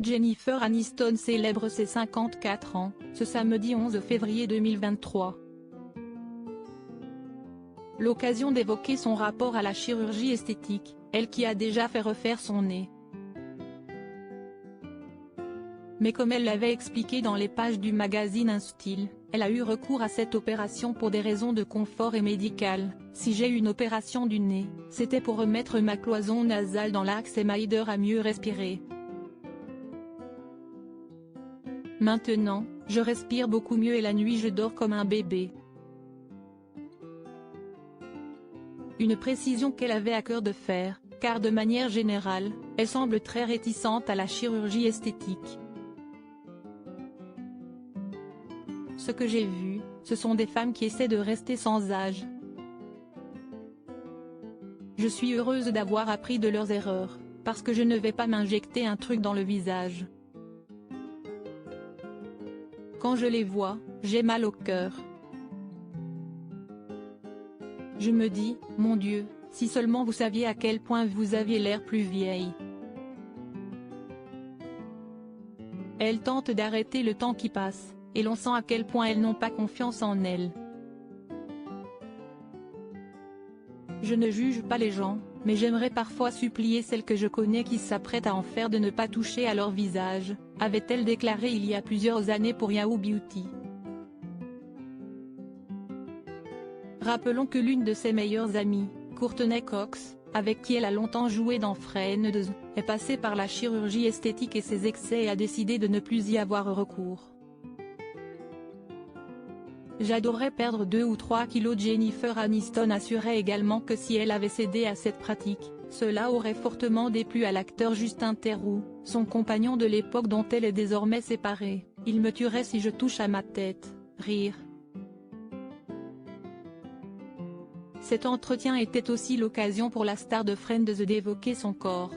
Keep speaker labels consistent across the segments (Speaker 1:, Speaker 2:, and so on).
Speaker 1: Jennifer Aniston célèbre ses 54 ans, ce samedi 11 février 2023. L'occasion d'évoquer son rapport à la chirurgie esthétique, elle qui a déjà fait refaire son nez. Mais comme elle l'avait expliqué dans les pages du magazine InStyle, elle a eu recours à cette opération pour des raisons de confort et médicales. Si j'ai eu une opération du nez, c'était pour remettre ma cloison nasale dans l'axe et m'aider à mieux respirer. Maintenant, je respire beaucoup mieux et la nuit je dors comme un bébé. Une précision qu'elle avait à cœur de faire, car de manière générale, elle semble très réticente à la chirurgie esthétique. Ce que j'ai vu, ce sont des femmes qui essaient de rester sans âge. Je suis heureuse d'avoir appris de leurs erreurs, parce que je ne vais pas m'injecter un truc dans le visage. Quand je les vois, j'ai mal au cœur. Je me dis, mon Dieu, si seulement vous saviez à quel point vous aviez l'air plus vieille. Elles tentent d'arrêter le temps qui passe, et l'on sent à quel point elles n'ont pas confiance en elles. Je ne juge pas les gens, mais j'aimerais parfois supplier celles que je connais qui s'apprêtent à en faire de ne pas toucher à leur visage, avait-elle déclaré il y a plusieurs années pour Yahoo Beauty. Rappelons que l'une de ses meilleures amies, Courtney Cox, avec qui elle a longtemps joué dans Friends, est passée par la chirurgie esthétique et ses excès et a décidé de ne plus y avoir recours. J'adorerais perdre 2 ou 3 kilos. Jennifer Aniston assurait également que si elle avait cédé à cette pratique, cela aurait fortement déplu à l'acteur Justin Theroux, son compagnon de l'époque dont elle est désormais séparée. Il me tuerait si je touche à ma tête. Rire. Cet entretien était aussi l'occasion pour la star de Friends d'évoquer son corps.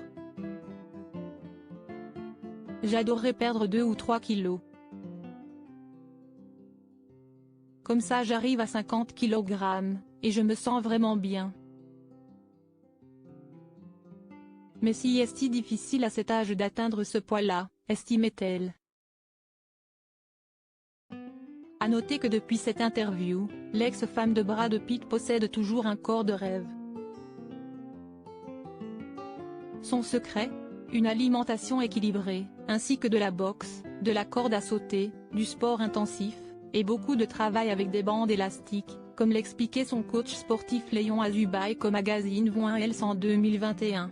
Speaker 1: J'adorerais perdre 2 ou 3 kilos. Comme ça j'arrive à 50 kg, et je me sens vraiment bien. Mais si est si difficile à cet âge d'atteindre ce poids-là, estimait-elle. À noter que depuis cette interview, l'ex-femme de Brad Pitt possède toujours un corps de rêve. Son secret ? Une alimentation équilibrée, ainsi que de la boxe, de la corde à sauter, du sport intensif, et beaucoup de travail avec des bandes élastiques, comme l'expliquait son coach sportif Léon Azubaï au magazine Voix Health en 2021.